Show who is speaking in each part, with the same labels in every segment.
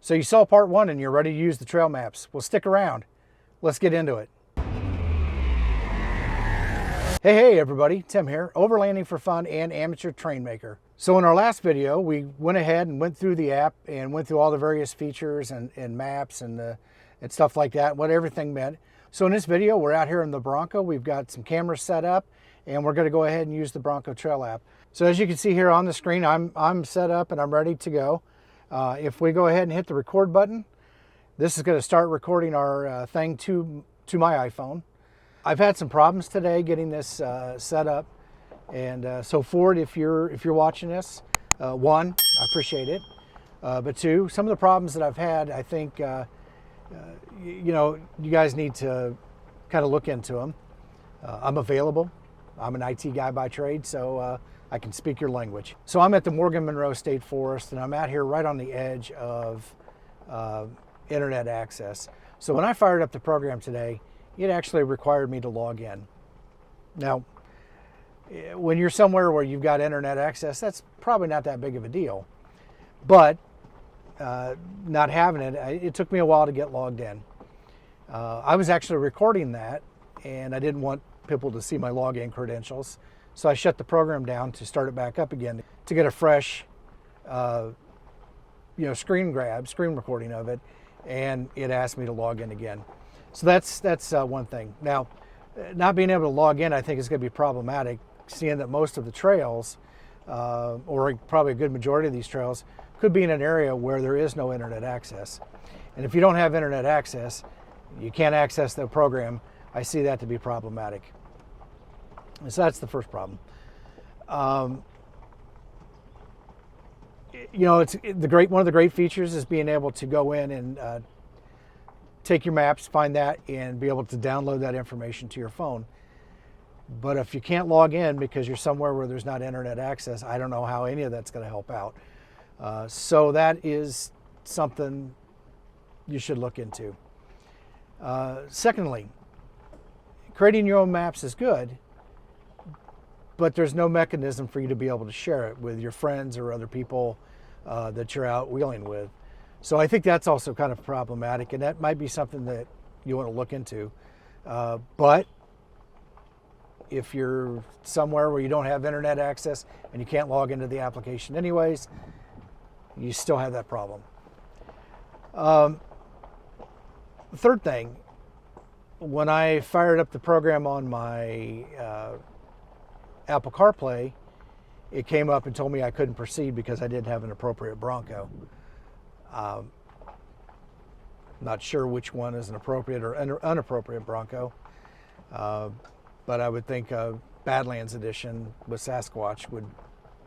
Speaker 1: So you saw part one and you're ready to use the trail maps. Well, stick around. Let's get into it. Hey everybody, Tim here, overlanding for fun and amateur train maker. So in our last video, we went ahead and went through the app and went through all the various features and maps and stuff like that, what everything meant. So in this video, we're out here in the Bronco. We've got some cameras set up and we're going to go ahead and use the Bronco Trail App. So as you can see here on the screen, I'm set up and I'm ready to go. If we go ahead and hit the record button, this is going to start recording our thing to my iPhone. I've had some problems today getting this set up, and so Ford, if you're watching this, one, I appreciate it, but two, some of the problems that I've had, I think you guys need to kind of look into them. I'm available. I'm an IT guy by trade, so I can speak your language. So I'm at the Morgan Monroe State Forest, and I'm out here right on the edge of internet access. So when I fired up the program today, it actually required me to log in. Now, when you're somewhere where you've got internet access, that's probably not that big of a deal. But not having it, it took me a while to get logged in. I was actually recording that, and I didn't want people to see my login credentials. So I shut the program down to start it back up again to get a fresh screen recording of it, and it asked me to log in again. So that's one thing. Now, not being able to log in, I think, is going to be problematic, seeing that most of the trails, or probably a good majority of these trails, could be in an area where there is no internet access. And if you don't have internet access, you can't access the program. I see that to be problematic. And so that's the first problem. It's one of the great features is being able to go in and take your maps, find that, and be able to download that information to your phone. But if you can't log in because you're somewhere where there's not internet access, I don't know how any of that's going to help out. So that is something you should look into. Secondly, creating your own maps is good, but there's no mechanism for you to be able to share it with your friends or other people that you're out wheeling with. So I think that's also kind of problematic, and that might be something that you want to look into. But if you're somewhere where you don't have internet access and you can't log into the application anyways, you still have that problem. The third thing, when I fired up the program on my Apple CarPlay, it came up and told me I couldn't proceed because I didn't have an appropriate Bronco. Not sure which one is an appropriate or unappropriate Bronco, but I would think a Badlands edition with Sasquatch would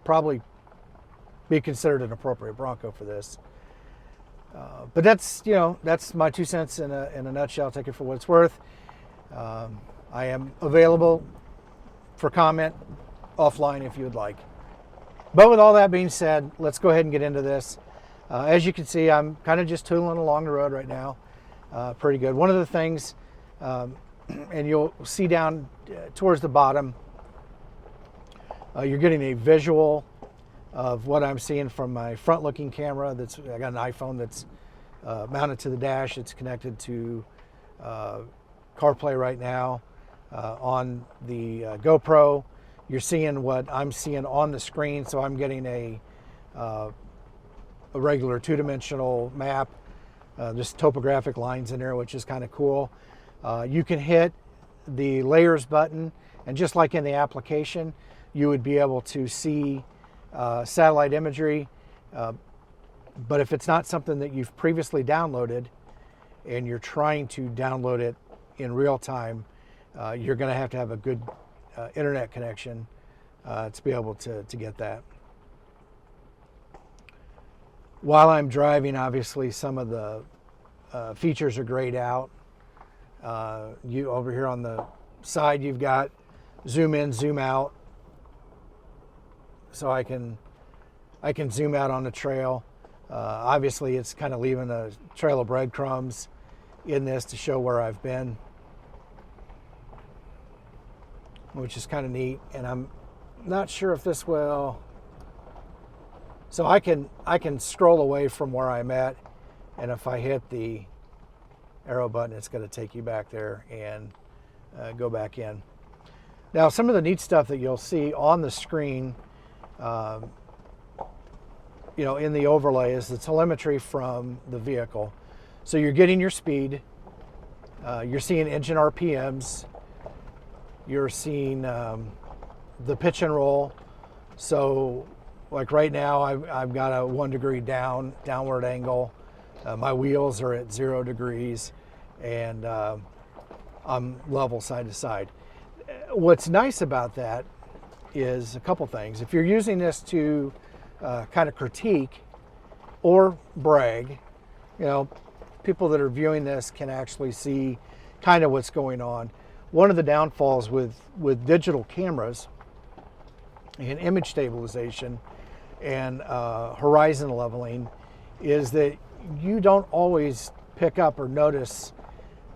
Speaker 1: probably be considered an appropriate Bronco for this. But that's my 2 cents in a nutshell. Take it for what it's worth. I am available for comment offline if you would like. But with all that being said, let's go ahead and get into this. As you can see, I'm kind of just tooling along the road right now. Pretty good. One of the things, and you'll see down towards the bottom, you're getting a visual of what I'm seeing from my front-looking camera. I got an iPhone that's mounted to the dash. It's connected to CarPlay right now. On the GoPro, you're seeing what I'm seeing on the screen, so I'm getting a regular two-dimensional map, just topographic lines in there, which is kind of cool. You can hit the layers button, and just like in the application, you would be able to see satellite imagery. But if it's not something that you've previously downloaded and you're trying to download it in real time, you're going to have a good internet connection to be able to get that. While I'm driving, obviously some of the features are grayed out. You over here on the side, you've got zoom in, zoom out, so I can zoom out on the trail. Obviously, it's kind of leaving a trail of breadcrumbs in this to show where I've been, which is kind of neat. And I'm not sure if this will. So I can scroll away from where I'm at And if I hit the arrow button, it's going to take you back there and go back in. Now, some of the neat stuff that you'll see on the screen, you know, in the overlay is the telemetry from the vehicle. So you're getting your speed, you're seeing engine RPMs, you're seeing the pitch and roll. So like right now, I've got a 1 degree downward angle. My wheels are at 0 degrees, and I'm level side to side. What's nice about that is a couple things. If you're using this to kind of critique or brag, you know, people that are viewing this can actually see kind of what's going on. One of the downfalls with digital cameras and image stabilization and horizon leveling is that you don't always pick up or notice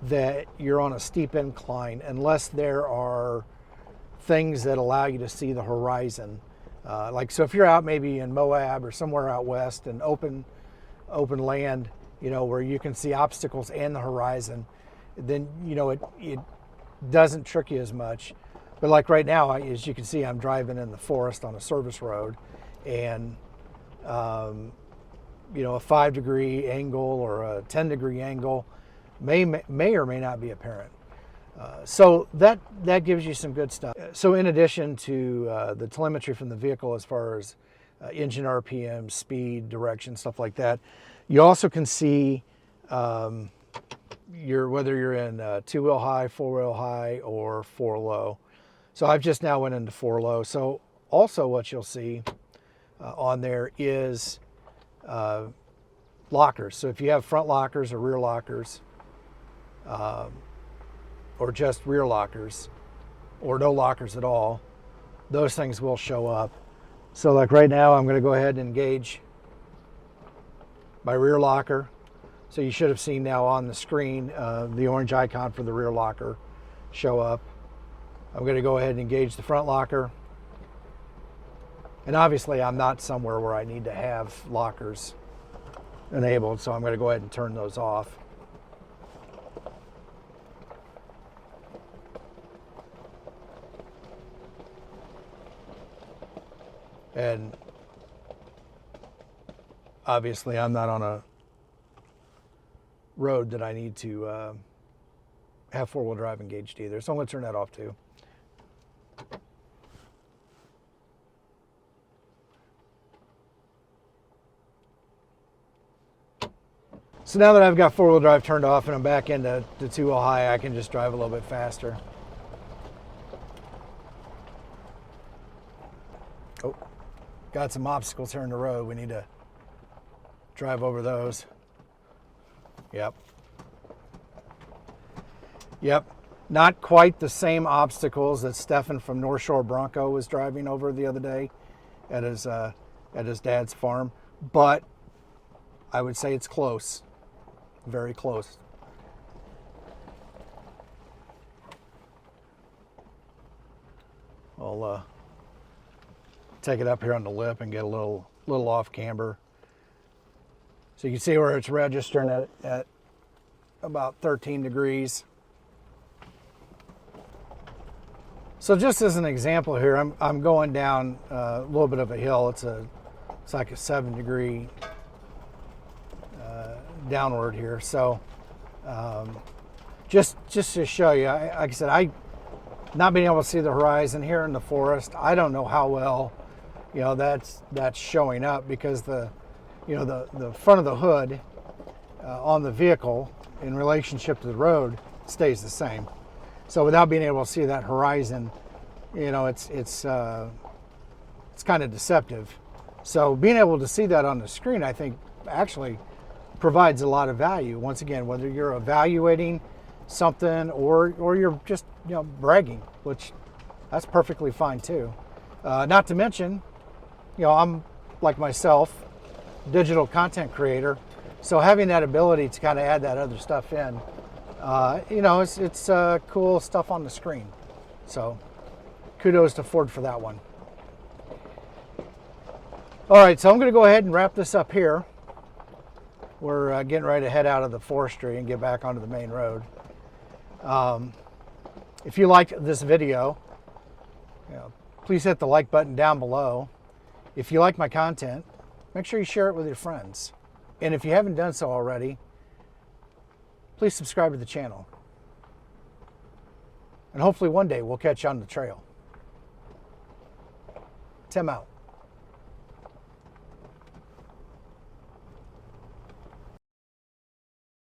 Speaker 1: that you're on a steep incline unless there are things that allow you to see the horizon. Like, so if you're out maybe in Moab or somewhere out west in open land, you know, where you can see obstacles and the horizon, then, you know, it doesn't trick you as much. But like right now, as you can see, I'm driving in the forest on a service road, and you know, a 5 degree angle or a 10 degree angle may or may not be apparent. So that gives you some good stuff. So in addition to the telemetry from the vehicle as far as engine RPM, speed, direction, stuff like that, you also can see whether you're in 2-wheel high, 4-wheel high, or 4 low. So I've just now went into 4 low. So also what you'll see on there is lockers. So if you have front lockers or rear lockers, or just rear lockers, or no lockers at all, those things will show up. So like right now, I'm going to go ahead and engage my rear locker. So you should have seen now on the screen the orange icon for the rear locker show up. I'm going to go ahead and engage the front locker. And obviously I'm not somewhere where I need to have lockers enabled, so I'm going to go ahead and turn those off. And obviously I'm not on a road that I need to have 4-wheel drive engaged either, so I'm going to turn that off too. So now that I've got 4-wheel drive turned off and I'm back into 2-wheel high, I can just drive a little bit faster. Oh, got some obstacles here in the road. We need to drive over those. Yep. Not quite the same obstacles that Stefan from North Shore Bronco was driving over the other day at his dad's farm, but I would say it's close. Very close. I'll take it up here on the lip and get a little off camber. So you can see where it's registering at about 13 degrees. So just as an example here, I'm going down a little bit of a hill. It's like a 7 degree downward here. So just to show you, like I said, not being able to see the horizon here in the forest, I don't know how well, you know, that's showing up, because the front of the hood on the vehicle in relationship to the road stays the same. So without being able to see that horizon, you know, it's kind of deceptive. So being able to see that on the screen, I think, actually provides a lot of value. Once again, whether you're evaluating something or you're just, you know, bragging, which that's perfectly fine too. Not to mention, you know, I'm, like myself, digital content creator, so having that ability to kind of add that other stuff in, you know, it's cool stuff on the screen. So kudos to Ford for that one. All right, so I'm going to go ahead and wrap this up here. We're getting ready to head out of the forestry and get back onto the main road. If you like this video, please hit the like button down below. If you like my content, make sure you share it with your friends. And if you haven't done so already, please subscribe to the channel. And hopefully one day we'll catch you on the trail. Tim out.